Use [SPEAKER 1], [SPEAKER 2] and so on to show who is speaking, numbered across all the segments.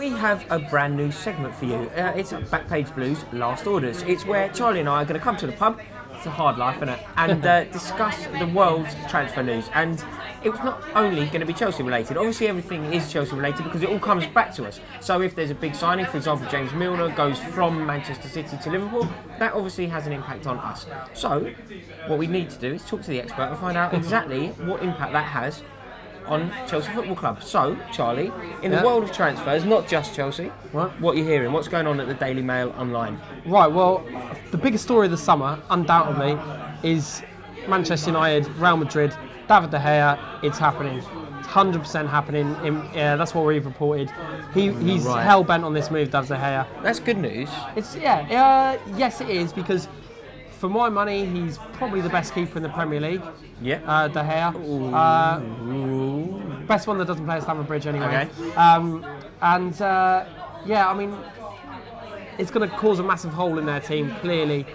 [SPEAKER 1] We have a brand new segment for you. It's Backpage Blues Last Orders. It's where Charlie and I are going to come to the pub. It's a hard life, isn't it? And discuss the world's transfer news. And it's not only going to be Chelsea related. Obviously, everything is Chelsea related because it all comes back to us. So if there's a big signing, for example, James Milner goes from Manchester City to Liverpool, that obviously has an impact on us. So what we need to do is talk to the expert and find out exactly what impact that has on Chelsea Football Club. So, Charlie, in the world of transfers, not just Chelsea, what are you hearing? What's going on at the Daily Mail online?
[SPEAKER 2] Right, well, the biggest story of the summer, undoubtedly, is Manchester United, Real Madrid, David De Gea. It's happening. It's 100% happening. That's what we've reported. He's hell-bent on this move, David De Gea.
[SPEAKER 1] That's good news.
[SPEAKER 2] Yes, it is, because for my money, he's probably the best keeper in the Premier League.
[SPEAKER 1] Yeah.
[SPEAKER 2] De Gea. Best one that doesn't play at Stamford Bridge anyway.
[SPEAKER 1] Okay.
[SPEAKER 2] I mean, it's going to cause a massive hole in their team, clearly.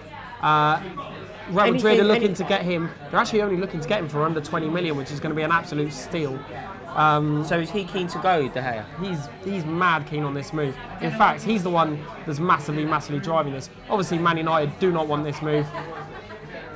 [SPEAKER 2] Real Madrid are looking to get him. They're actually only looking to get him for under 20 million, which is going to be an absolute steal.
[SPEAKER 1] So is he keen to go, De Gea?
[SPEAKER 2] He's mad keen on this move. In fact, he's the one that's massively driving this. Obviously, Man United do not want this move.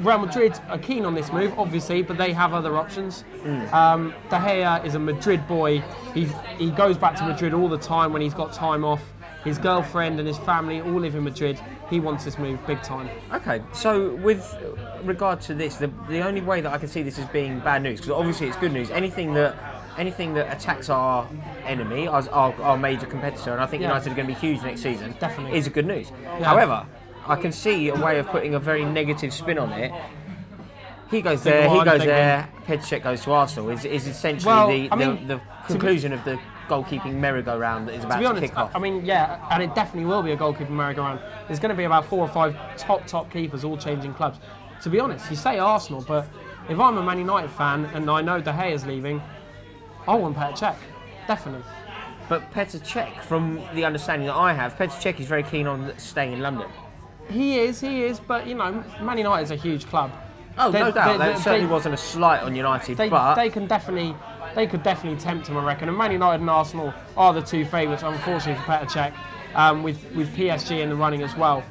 [SPEAKER 2] Real Madrid are keen on this move, obviously, but they have other options. De Gea is a Madrid boy. He goes back to Madrid all the time when he's got time off. His girlfriend and his family all live in Madrid. He wants this move big time. Okay,
[SPEAKER 1] so with regard to this, the only way that I can see this as being bad news, because obviously it's good news, anything that attacks our enemy, our major competitor, and I think United are going to be huge next season,
[SPEAKER 2] definitely
[SPEAKER 1] is a good news. Yeah. However, I can see a way of putting a very negative spin on it. He goes there, Petr Cech goes to Arsenal, is essentially the conclusion of the goalkeeping merry-go-round that is about to kick off.
[SPEAKER 2] I mean, yeah, and it definitely will be a goalkeeping merry-go-round. There's going to be about 4 or 5 top keepers all changing clubs. To be honest, you say Arsenal, but if I'm a Man United fan and I know De Gea is leaving, I want Petr Cech, definitely.
[SPEAKER 1] But Petr Cech, from the understanding that I have, Petr Cech is very keen on staying in London.
[SPEAKER 2] He is, but you know, Man United is a huge club.
[SPEAKER 1] Oh, no doubt. That certainly wasn't a slight on United, but
[SPEAKER 2] they could definitely tempt him, I reckon. And Man United and Arsenal are the two favourites, unfortunately, for Petr Cech, with PSG in the running as well.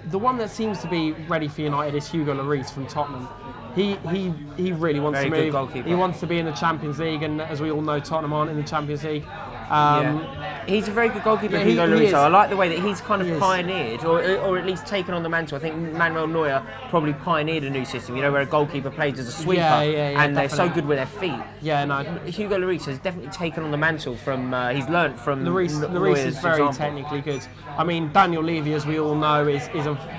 [SPEAKER 2] The one that seems to be ready for United is Hugo Lloris from Tottenham. He really wants to move. He wants to be in the Champions League, and as we all know, Tottenham aren't in the Champions League.
[SPEAKER 1] He's a very good goalkeeper, Hugo Lloris. I like the way that he's kind of pioneered, or at least taken on the mantle. I think Manuel Neuer probably pioneered a new system, where a goalkeeper plays as a sweeper, and they're so good with their feet. Hugo Lloris has definitely taken on the mantle from. He's learnt from
[SPEAKER 2] Lloris is very technically good. I mean, Daniel Levy, as we all know,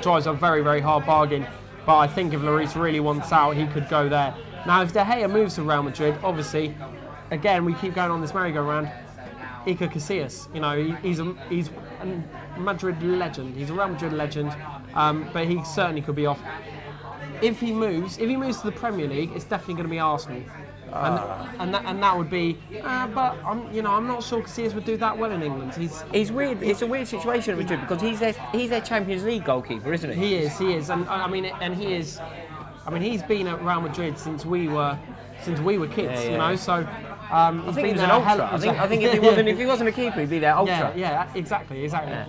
[SPEAKER 2] drives a very hard bargain. But I think if Lloris really wants out, he could go there. Now, if De Gea moves to Real Madrid, obviously, again, we keep going on this merry-go-round. Iker Casillas, he's a Madrid legend. He's a Real Madrid legend, but he certainly could be off. If he moves to the Premier League, it's definitely going to be Arsenal, and that would be. But I'm not sure Casillas would do that well in England.
[SPEAKER 1] He's weird. It's a weird situation at Madrid because he's their Champions League goalkeeper, isn't he?
[SPEAKER 2] He is, and he is. I mean, he's been at Real Madrid since we were kids, So.
[SPEAKER 1] I think he was an ultra. I think if he wasn't a keeper, he'd be their ultra.
[SPEAKER 2] Yeah, exactly. Yeah.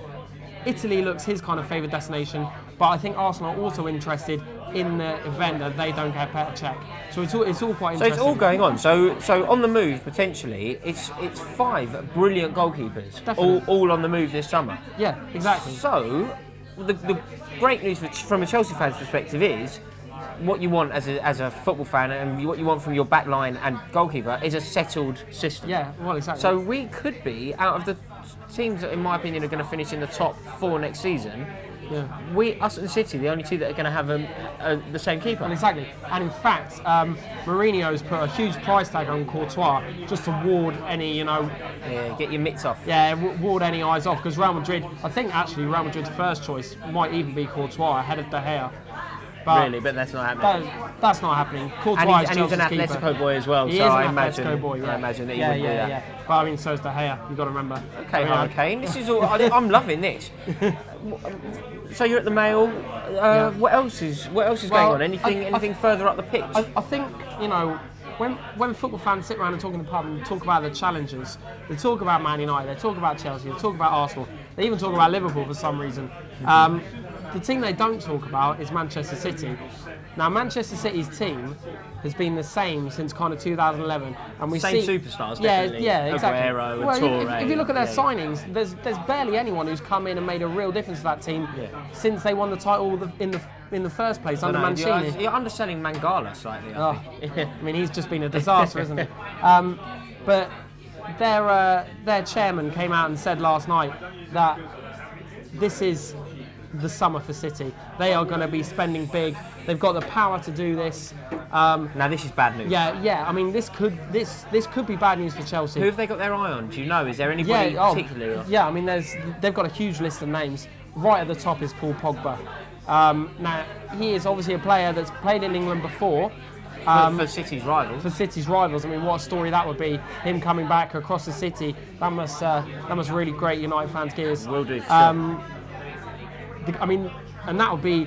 [SPEAKER 2] Italy looks his kind of favoured destination, but I think Arsenal are also interested in the event that they don't get Petr Cech. So it's all quite interesting.
[SPEAKER 1] So it's all going on. So on the move potentially, it's 5 brilliant goalkeepers, all on the move this summer.
[SPEAKER 2] Yeah, exactly.
[SPEAKER 1] So the great news from a Chelsea fan's perspective is, what you want as a football fan and what you want from your back line and goalkeeper is a settled system.
[SPEAKER 2] Yeah, well, exactly.
[SPEAKER 1] So we could be, out of the teams that in my opinion are going to finish in the top 4 next season, us and City, the only 2 that are going to have the same keeper.
[SPEAKER 2] Well, exactly. And in fact, Mourinho's put a huge price tag on Courtois just to ward any,
[SPEAKER 1] get your mitts off.
[SPEAKER 2] Yeah, ward any eyes off, because Real Madrid, I think actually Real Madrid's first choice might even be Courtois ahead of De Gea.
[SPEAKER 1] But that's not happening.
[SPEAKER 2] That's not happening. Courtois
[SPEAKER 1] and he's an Atletico boy as well, I imagine that he would do that.
[SPEAKER 2] Yeah. But I mean, so is De Gea. You've got to remember.
[SPEAKER 1] Okay, Hurricane. This is all. I'm loving this. So you're at the Mail. What else is going on? Anything further up the pitch?
[SPEAKER 2] I think when football fans sit around and talk in the pub and talk about the challengers, they talk about Man United, they talk about Chelsea, they talk about Arsenal, they even talk about Liverpool for some reason. The team they don't talk about is Manchester City. Now, Manchester City's team has been the same since kind of 2011, and we
[SPEAKER 1] same
[SPEAKER 2] see
[SPEAKER 1] superstars.
[SPEAKER 2] Yeah,
[SPEAKER 1] Definitely.
[SPEAKER 2] yeah, exactly.
[SPEAKER 1] Aguero and
[SPEAKER 2] well,
[SPEAKER 1] Toure.
[SPEAKER 2] if you look at their signings, there's barely anyone who's come in and made a real difference to that team since they won the title in the first place under Mancini.
[SPEAKER 1] You're underselling Mangala slightly. I think.
[SPEAKER 2] I mean, he's just been a disaster, isn't he? But their chairman came out and said last night that this is the summer for City. They are going to be spending big. They've got the power to do this.
[SPEAKER 1] Now this is bad news.
[SPEAKER 2] Yeah. I mean, this could be bad news for Chelsea.
[SPEAKER 1] Who have they got their eye on? Do you know? Is there anybody particularly?
[SPEAKER 2] Yeah. I mean, they've got a huge list of names. Right at the top is Paul Pogba. Now he is obviously a player that's played in England before.
[SPEAKER 1] For City's rivals.
[SPEAKER 2] For City's rivals. I mean, what a story that would be. Him coming back across the city. That must really grate United fans' gears.
[SPEAKER 1] Will do. Sure.
[SPEAKER 2] I mean, and that'd be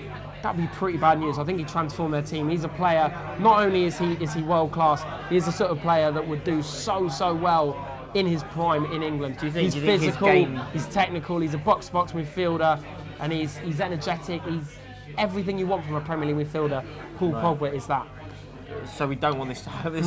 [SPEAKER 2] pretty bad news. I think he transformed their team. He's a player. Not only is he world class, he is the sort of player that would do so well in his prime in England.
[SPEAKER 1] Do you think
[SPEAKER 2] he's physical? He's technical. He's a box-to-box midfielder, and he's energetic. He's everything you want from a Premier League midfielder. Paul Pogba is that.
[SPEAKER 1] So we don't want this to happen.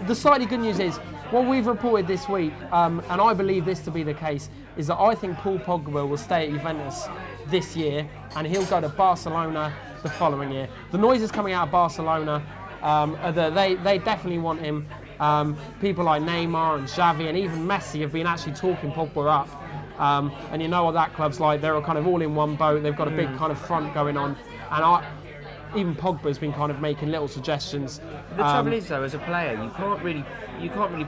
[SPEAKER 2] The slightly good news is what we've reported this week, and I believe this to be the case, is that I think Paul Pogba will stay at Juventus this year, and he'll go to Barcelona the following year. The noises coming out of Barcelona are that they definitely want him. People like Neymar and Xavi and even Messi have been actually talking Pogba up. And you know what that club's like. They're kind of all in one boat. They've got a big kind of front going on. And even Pogba's been kind of making little suggestions.
[SPEAKER 1] The trouble is, though, as a player, you can't really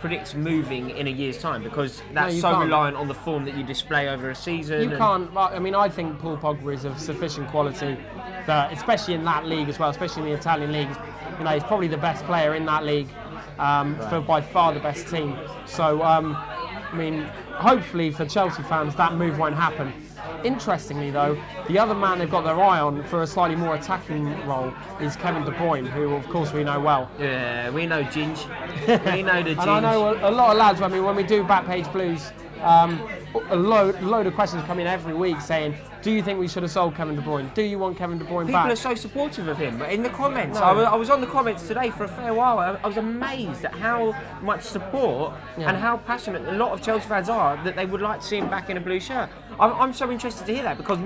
[SPEAKER 1] predict moving in a year's time because that's reliant on the form that you display over a season.
[SPEAKER 2] You can't. I mean, I think Paul Pogba is of sufficient quality that, especially in that league as well, especially in the Italian league, you know, he's probably the best player in that league for by far the best team. So, I mean, hopefully for Chelsea fans, that move won't happen. Interestingly, though, the other man they've got their eye on for a slightly more attacking role is Kevin De Bruyne, who, of course, we know well.
[SPEAKER 1] Yeah, we know Ginge. We know the Ginge.
[SPEAKER 2] And I know a lot of lads, I mean, when we do Backpage Blues, a load of questions come in every week saying, do you think we should have sold Kevin De Bruyne? Do you want Kevin De Bruyne back?
[SPEAKER 1] People are so supportive of him. In the comments, I was on the comments today for a fair while. I was amazed at how much support and how passionate a lot of Chelsea fans are that they would like to see him back in a blue shirt. I'm so interested to hear that because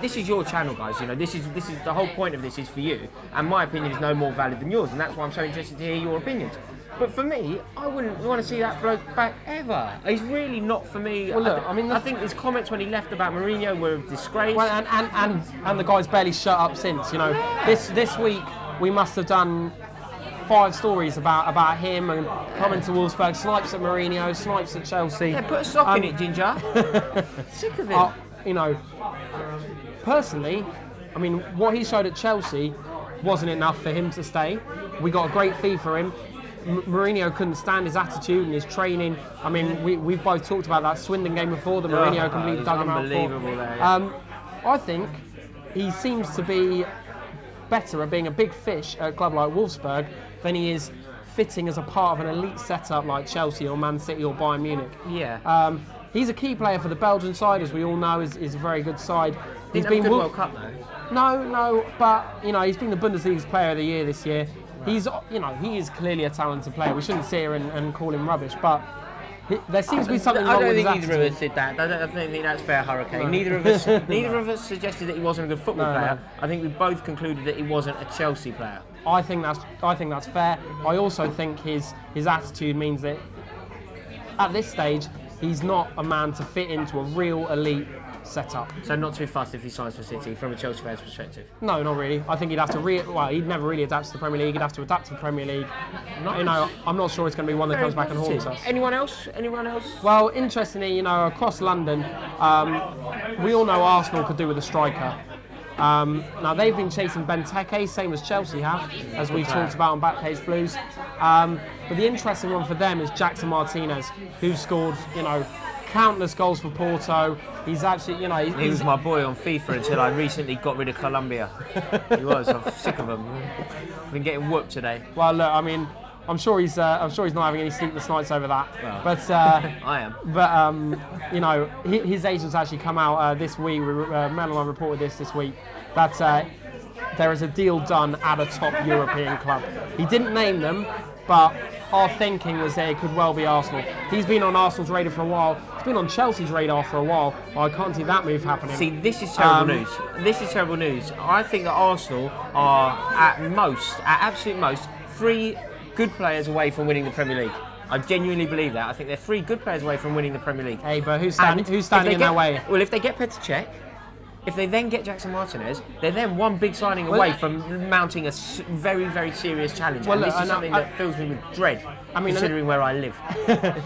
[SPEAKER 1] this is your channel, guys. You know, this is the whole point of this is for you, and my opinion is no more valid than yours, and that's why I'm so interested to hear your opinions. But for me, I wouldn't want to see that bloke back ever. He's really not for me.
[SPEAKER 2] Well, look,
[SPEAKER 1] I think his comments when he left about Mourinho were a disgrace.
[SPEAKER 2] Well, and the guy's barely shut up since. You know, this week we must have done 5 stories about him and coming to Wolfsburg, snipes at Mourinho, snipes at Chelsea.
[SPEAKER 1] Yeah, put a sock in it, Ginger. Sick of it.
[SPEAKER 2] You know, personally, I mean, what he showed at Chelsea wasn't enough for him to stay. We got a great fee for him. Mourinho couldn't stand his attitude and his training. I mean, we've both talked about that Swindon game before, the Mourinho completely dug him out for. I think he seems to be better at being a big fish at a club like Wolfsburg than he is fitting as a part of an elite setup like Chelsea or Man City or Bayern Munich.
[SPEAKER 1] Yeah.
[SPEAKER 2] He's a key player for the Belgian side, as we all know, is a very good side.
[SPEAKER 1] He's been a good World Cup though.
[SPEAKER 2] No, but you know, he's been the Bundesliga's Player of the Year this year. He's, you know, he is clearly a talented player. We shouldn't sit here and call him rubbish, but there seems to be something wrong with his attitude.
[SPEAKER 1] I don't think either of us did that. I don't think that's fair, Hurricane.
[SPEAKER 2] No.
[SPEAKER 1] Neither of us suggested that he wasn't a good football player. I think we both concluded that he wasn't a Chelsea player.
[SPEAKER 2] I think that's fair. I also think his attitude means that at this stage he's not a man to fit into a real elite setup.
[SPEAKER 1] So not too fussed if he signs for City from a Chelsea fan's perspective?
[SPEAKER 2] No, not really. I think he'd have to he'd never really adapt to the Premier League. He'd have to adapt to the Premier League.
[SPEAKER 1] Nice.
[SPEAKER 2] You know, I'm not sure it's going to be one that comes back and haunts us.
[SPEAKER 1] Anyone else?
[SPEAKER 2] Well, interestingly, you know, across London, we all know Arsenal could do with a striker. Now they've been chasing Benteke, same as Chelsea have, as we've talked about on Backpage Blues. But the interesting one for them is Jackson Martinez, who scored, you know, countless goals for Porto. He's absolutely, you know,
[SPEAKER 1] he was my boy on FIFA until I recently got rid of Colombia. He was. I'm sick of him. I've been getting whooped today.
[SPEAKER 2] Well, look, I mean, I'm sure he's not having any sleepless nights over that.
[SPEAKER 1] Well,
[SPEAKER 2] but
[SPEAKER 1] I am.
[SPEAKER 2] But you know, his agents actually come out this week. Mel and I reported this week that there is a deal done at a top European club. He didn't name them, but our thinking was that it could well be Arsenal. He's been on Arsenal's radar for a while. He's been on Chelsea's radar for a while. Well, I can't see that move happening.
[SPEAKER 1] See, this is terrible news. This is terrible news. I think that Arsenal are at absolute most, 3 good players away from winning the Premier League. I genuinely believe that. I think they're 3 good players away from winning the Premier League.
[SPEAKER 2] Hey, but who's standing in their way?
[SPEAKER 1] Well, if they get Petr Cech, if they then get Jackson Martinez, they're then one big signing away from mounting a very, very serious challenge.
[SPEAKER 2] Well,
[SPEAKER 1] and this is something that fills me with dread, considering where I live.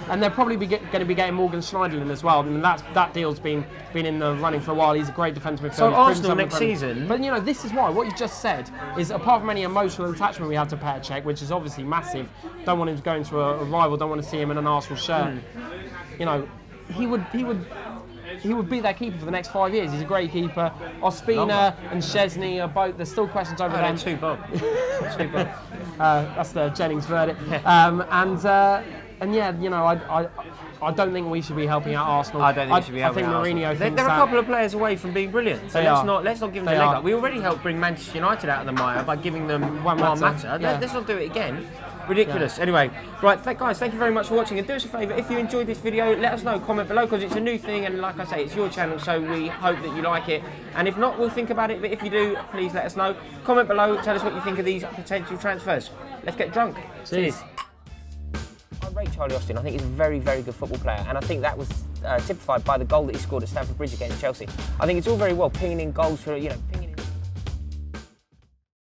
[SPEAKER 2] And they're probably going to be getting Morgan Schneiderlin as well. I mean, that deal's been in the running for a while. He's a great defensive midfielder.
[SPEAKER 1] So Arsenal next season.
[SPEAKER 2] But you know, this is why what you just said is, apart from any emotional attachment we have to Petr Cech, which is obviously massive. Don't want him to go into a rival. Don't want to see him in an Arsenal shirt. You know, he would be their keeper for the next 5 years. He's a great keeper. Ospina and Szczesny are both. There's still questions over them.
[SPEAKER 1] Too bob.
[SPEAKER 2] That's the Jennings verdict. And yeah, you know, I don't think we should be helping out Arsenal.
[SPEAKER 1] I don't think we should be helping out Arsenal.
[SPEAKER 2] Mourinho thinks
[SPEAKER 1] they're a couple of players away from being brilliant. So let's not give them the leg up. We already helped bring Manchester United out of the mire by giving them one matter.
[SPEAKER 2] Yeah.
[SPEAKER 1] Let's not do it again. Ridiculous. Yeah. Anyway, right, guys, thank you very much for watching. And do us a favour, if you enjoyed this video, let us know, comment below, because it's a new thing, and like I say, it's your channel, so we hope that you like it. And if not, we'll think about it, but if you do, please let us know. Comment below, tell us what you think of these potential transfers. Let's get drunk.
[SPEAKER 2] Cheers.
[SPEAKER 1] I rate Charlie Austin. I think he's a very, very good football player, and I think that was typified by the goal that he scored at Stamford Bridge against Chelsea. I think it's all very well pinging in goals for, pinging